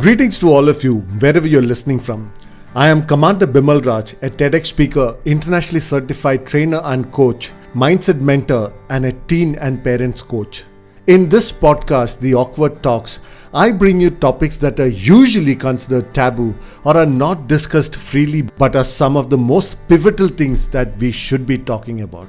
Greetings to all of you, wherever you're listening from. I am Commander Bimal Raj, a TEDx speaker, internationally certified trainer and coach, mindset mentor, and a teen and parents coach. In this podcast, The Awkward Talks, I bring you topics that are usually considered taboo or are not discussed freely but are some of the most pivotal things that we should be talking about.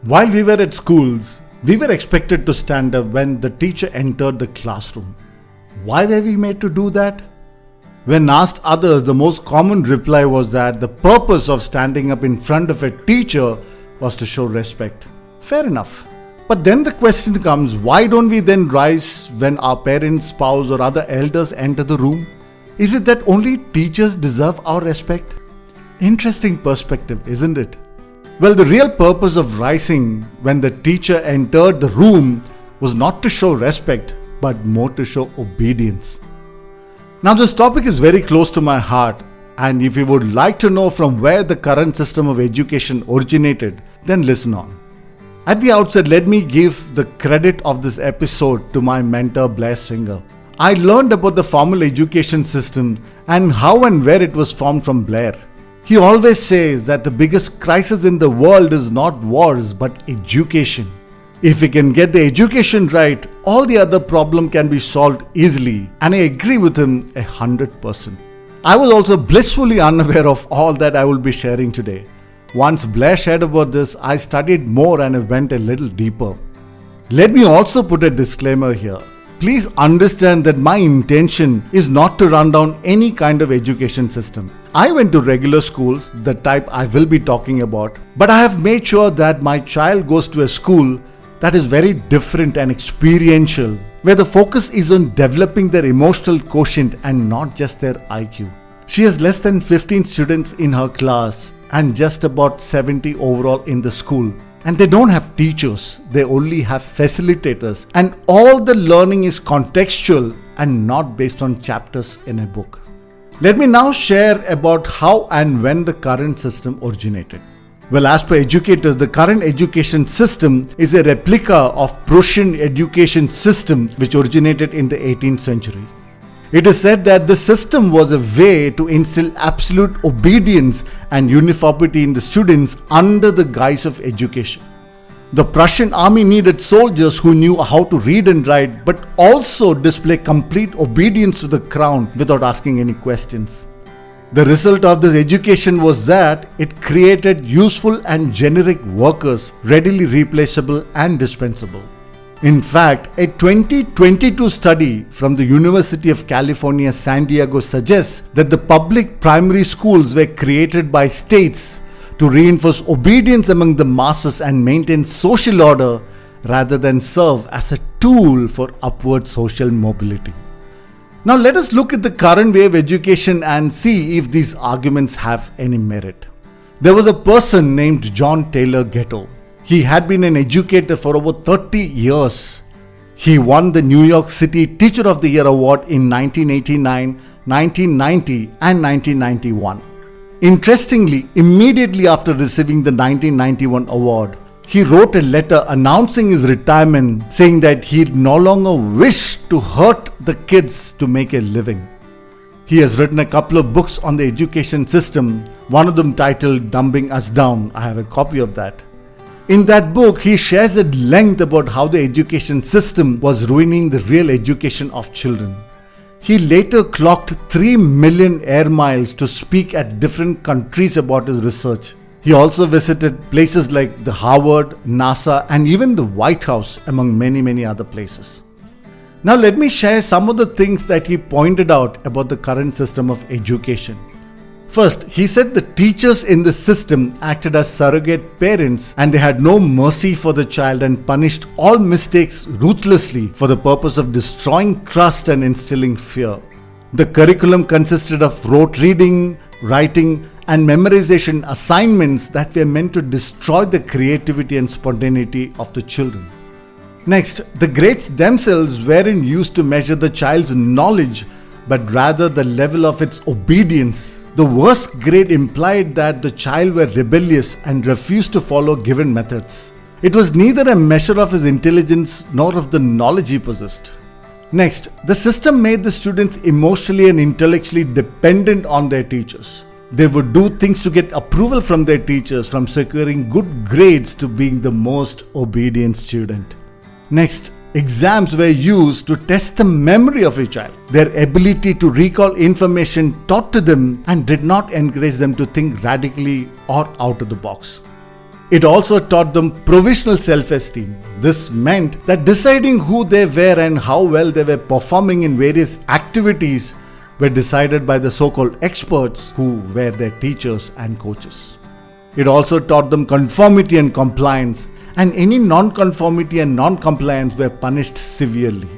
While we were at schools, we were expected to stand up when the teacher entered the classroom. Why were we made to do that? When asked others, the most common reply was that the purpose of standing up in front of a teacher was to show respect. Fair enough. But then the question comes, why don't we then rise when our parents, spouse or other elders enter the room? Is it that only teachers deserve our respect? Interesting perspective, isn't it? Well, the real purpose of rising when the teacher entered the room was not to show respect, but more to show obedience. Now, this topic is very close to my heart, and if you would like to know from where the current system of education originated, then listen on. At the outset, let me give the credit of this episode to my mentor Blair Singer. I learned about the formal education system and how and where it was formed from Blair. He always says that the biggest crisis in the world is not wars but education. If we can get the education right, all the other problem can be solved easily, and I agree with him 100%. I was also blissfully unaware of all that I will be sharing today. Once Blair shared about this, I studied more and I went a little deeper. Let me also put a disclaimer here. Please understand that my intention is not to run down any kind of education system. I went to regular schools, the type I will be talking about, but I have made sure that my child goes to a school that is very different and experiential, where the focus is on developing their emotional quotient and not just their IQ. She has less than 15 students in her class and just about 70 overall in the school. And they don't have teachers, they only have facilitators, and all the learning is contextual and not based on chapters in a book. Let me now share about how and when the current system originated. Well, as per educators, the current education system is a replica of Prussian education system which originated in the 18th century. It is said that the system was a way to instill absolute obedience and uniformity in the students under the guise of education. The Prussian army needed soldiers who knew how to read and write but also display complete obedience to the crown without asking any questions. The result of this education was that it created useful and generic workers, readily replaceable and dispensable. In fact, a 2022 study from the University of California, San Diego suggests that the public primary schools were created by states to reinforce obedience among the masses and maintain social order rather than serve as a tool for upward social mobility. Now let us look at the current way of education and see if these arguments have any merit. There was a person named John Taylor Gatto. He had been an educator for over 30 years. He won the New York City Teacher of the Year Award in 1989, 1990 and 1991. Interestingly, immediately after receiving the 1991 award, he wrote a letter announcing his retirement, saying that he no longer wished to hurt the kids to make a living. He has written a couple of books on the education system, one of them titled Dumbing Us Down. I have a copy of that. In that book, he shares at length about how the education system was ruining the real education of children. He later clocked 3 million air miles to speak at different countries about his research. He also visited places like the Harvard, NASA, and even the White House, among many other places. Now let me share some of the things that he pointed out about the current system of education. First, he said the teachers in the system acted as surrogate parents and they had no mercy for the child and punished all mistakes ruthlessly for the purpose of destroying trust and instilling fear. The curriculum consisted of rote reading, writing, and memorization assignments that were meant to destroy the creativity and spontaneity of the children. Next, the grades themselves weren't used to measure the child's knowledge, but rather the level of its obedience. The worst grade implied that the child were rebellious and refused to follow given methods. It was neither a measure of his intelligence nor of the knowledge he possessed. Next, the system made the students emotionally and intellectually dependent on their teachers. They would do things to get approval from their teachers, from securing good grades to being the most obedient student. Next, exams were used to test the memory of a child, their ability to recall information taught to them, and did not encourage them to think radically or out of the box. It also taught them provisional self-esteem. This meant that deciding who they were and how well they were performing in various activities were decided by the so-called experts who were their teachers and coaches. It also taught them conformity and compliance, and any non-conformity and non-compliance were punished severely.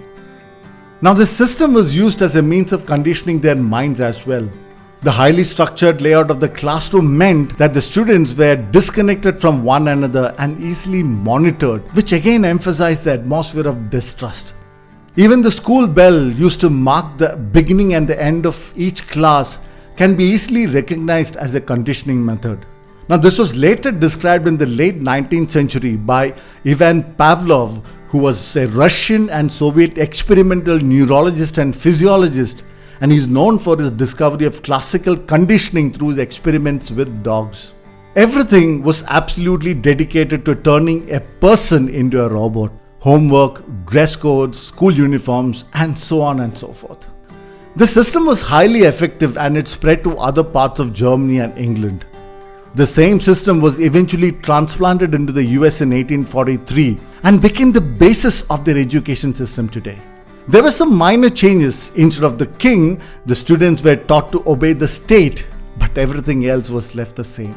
Now, this system was used as a means of conditioning their minds as well. The highly structured layout of the classroom meant that the students were disconnected from one another and easily monitored, which again emphasized the atmosphere of distrust. Even the school bell used to mark the beginning and the end of each class can be easily recognized as a conditioning method. Now, this was later described in the late 19th century by Ivan Pavlov, who was a Russian and Soviet experimental neurologist and physiologist, and he's known for his discovery of classical conditioning through his experiments with dogs. Everything was absolutely dedicated to turning a person into a robot. Homework, dress codes, school uniforms, and so on and so forth. The system was highly effective and it spread to other parts of Germany and England. The same system was eventually transplanted into the US in 1843 and became the basis of their education system today. There were some minor changes. Instead of the king, the students were taught to obey the state, but everything else was left the same.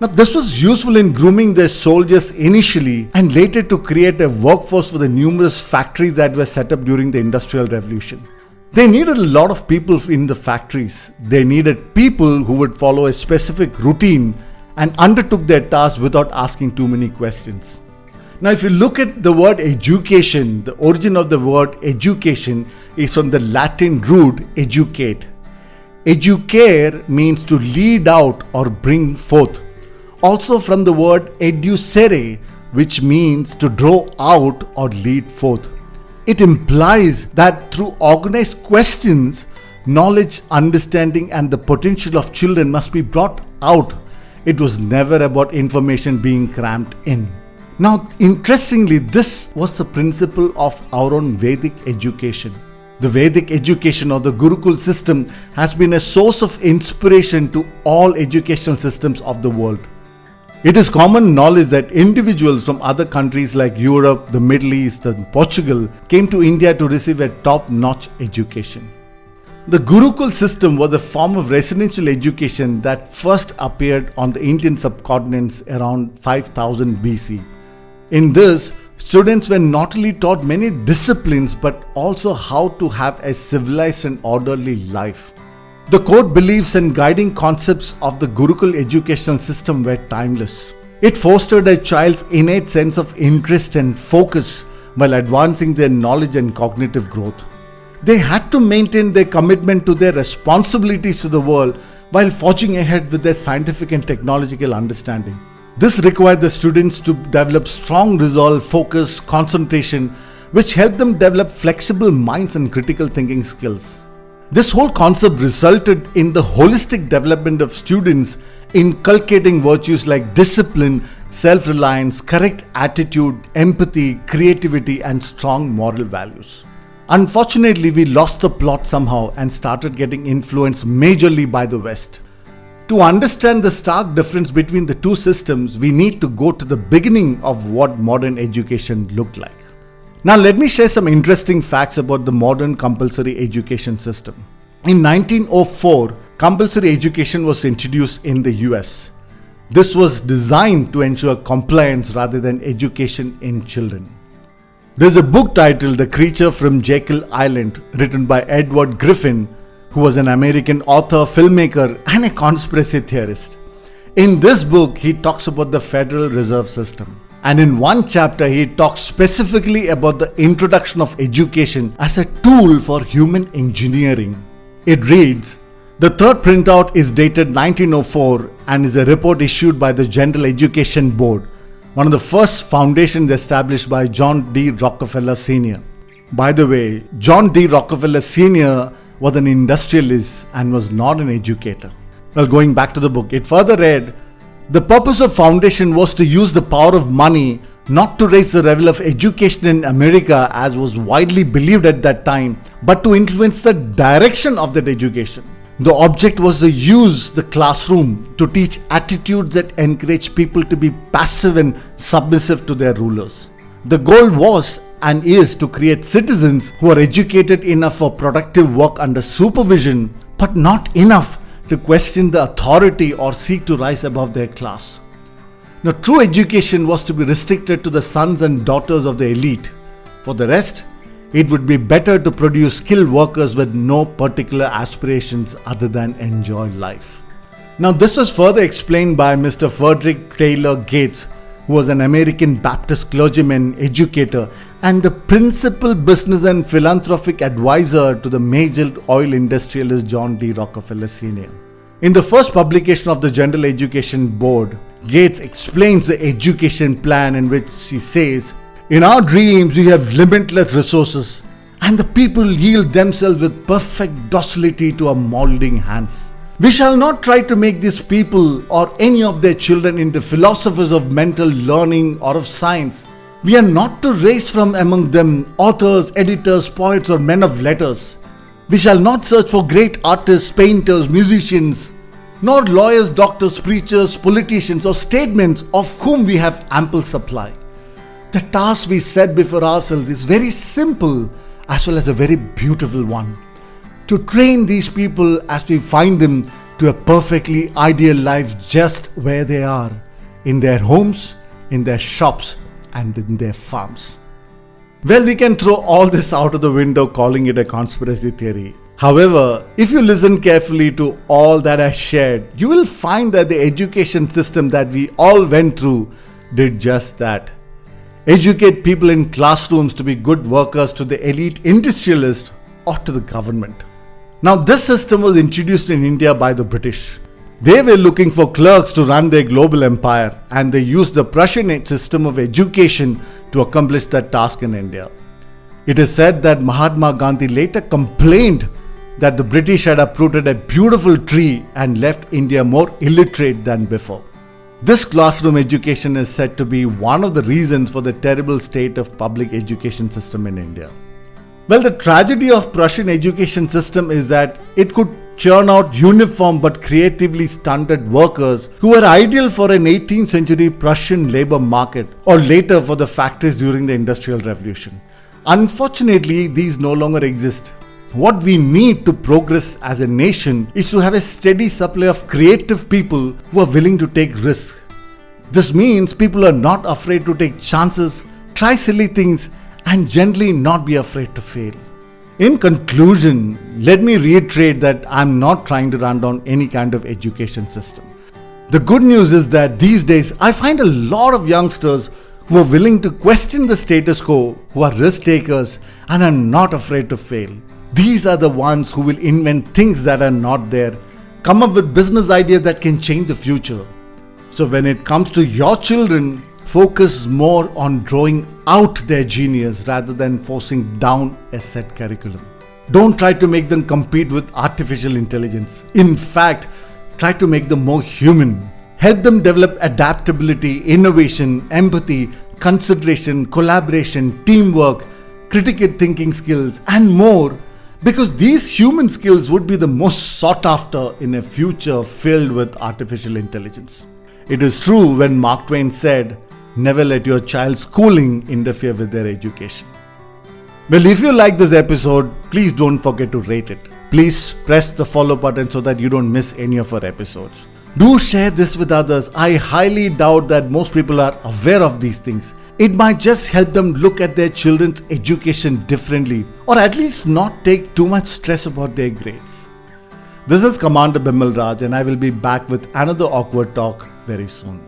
Now, this was useful in grooming their soldiers initially and later to create a workforce for the numerous factories that were set up during the Industrial Revolution. They needed a lot of people in the factories. They needed people who would follow a specific routine and undertook their tasks without asking too many questions. Now, if you look at the word education, the origin of the word education is from the Latin root educate. Educare means to lead out or bring forth. Also from the word educere, which means to draw out or lead forth. It implies that through organized questions, knowledge, understanding, and the potential of children must be brought out. It was never about information being crammed in. Now, interestingly, this was the principle of our own Vedic education. The Vedic education or the Gurukul system has been a source of inspiration to all educational systems of the world. It is common knowledge that individuals from other countries like Europe, the Middle East, and Portugal came to India to receive a top-notch education. The Gurukul system was a form of residential education that first appeared on the Indian subcontinent around 5000 BC. In this, students were not only taught many disciplines but also how to have a civilized and orderly life. The core beliefs and guiding concepts of the Gurukul educational system were timeless. It fostered a child's innate sense of interest and focus while advancing their knowledge and cognitive growth. They had to maintain their commitment to their responsibilities to the world while forging ahead with their scientific and technological understanding. This required the students to develop strong resolve, focus, concentration, which helped them develop flexible minds and critical thinking skills. This whole concept resulted in the holistic development of students inculcating virtues like discipline, self-reliance, correct attitude, empathy, creativity, and strong moral values. Unfortunately, we lost the plot somehow and started getting influenced majorly by the West. To understand the stark difference between the two systems, we need to go to the beginning of what modern education looked like. Now, let me share some interesting facts about the modern compulsory education system. In 1904, compulsory education was introduced in the US. This was designed to ensure compliance rather than education in children. There's a book titled The Creature from Jekyll Island, written by Edward Griffin, who was an American author, filmmaker, and a conspiracy theorist. In this book, he talks about the Federal Reserve System. And in one chapter, he talks specifically about the introduction of education as a tool for human engineering. It reads, the third printout is dated 1904 and is a report issued by the General Education Board, one of the first foundations established by John D. Rockefeller Sr. By the way, John D. Rockefeller Sr. was an industrialist and was not an educator. Well, going back to the book, it further read, "The purpose of foundation was to use the power of money not to raise the level of education in America as was widely believed at that time, but to influence the direction of that education. The object was to use the classroom to teach attitudes that encourage people to be passive and submissive to their rulers. The goal was and is to create citizens who are educated enough for productive work under supervision, but not enough to question the authority or seek to rise above their class. Now, true education was to be restricted to the sons and daughters of the elite. For the rest, it would be better to produce skilled workers with no particular aspirations other than enjoy life." Now, this was further explained by Mr. Frederick Taylor Gates, who was an American Baptist clergyman, educator, and the principal business and philanthropic advisor to the major oil industrialist John D. Rockefeller Sr. In the first publication of the General Education Board, Gates explains the education plan in which he says, "In our dreams we have limitless resources, and the people yield themselves with perfect docility to our molding hands. We shall not try to make these people or any of their children into philosophers of mental learning or of science. We are not to raise from among them authors, editors, poets, or men of letters. We shall not search for great artists, painters, musicians, nor lawyers, doctors, preachers, politicians, or statesmen of whom we have ample supply. The task we set before ourselves is very simple as well as a very beautiful one. To train these people as we find them to a perfectly ideal life just where they are, in their homes, in their shops, and in their farms." Well, we can throw all this out of the window calling it a conspiracy theory. However, if you listen carefully to all that I shared, you will find that the education system that we all went through did just that. Educate people in classrooms to be good workers to the elite industrialist or to the government. Now, this system was introduced in India by the British. They were looking for clerks to run their global empire, and they used the Prussian system of education to accomplish that task in India. It is said that Mahatma Gandhi later complained that the British had uprooted a beautiful tree and left India more illiterate than before. This classroom education is said to be one of the reasons for the terrible state of public education system in India. Well, the tragedy of Prussian education system is that it could churn out uniform but creatively stunted workers who were ideal for an 18th century Prussian labor market or later for the factories during the Industrial Revolution. Unfortunately, these no longer exist. What we need to progress as a nation is to have a steady supply of creative people who are willing to take risks. This means people are not afraid to take chances, try silly things, and generally not be afraid to fail. In conclusion, let me reiterate that I'm not trying to run down any kind of education system. The good news is that these days I find a lot of youngsters who are willing to question the status quo, who are risk takers and are not afraid to fail. These are the ones who will invent things that are not there, come up with business ideas that can change the future. So when it comes to your children, focus more on drawing out their genius rather than forcing down a set curriculum. Don't try to make them compete with artificial intelligence. In fact, try to make them more human. Help them develop adaptability, innovation, empathy, consideration, collaboration, teamwork, critical thinking skills, and more, because these human skills would be the most sought after in a future filled with artificial intelligence. It is true when Mark Twain said, "Never let your child's schooling interfere with their education." Well, if you like this episode, please don't forget to rate it. Please press the follow button so that you don't miss any of our episodes. Do share this with others. I highly doubt that most people are aware of these things. It might just help them look at their children's education differently, or at least not take too much stress about their grades. This is Commander Bimal Raj, and I will be back with another awkward talk very soon.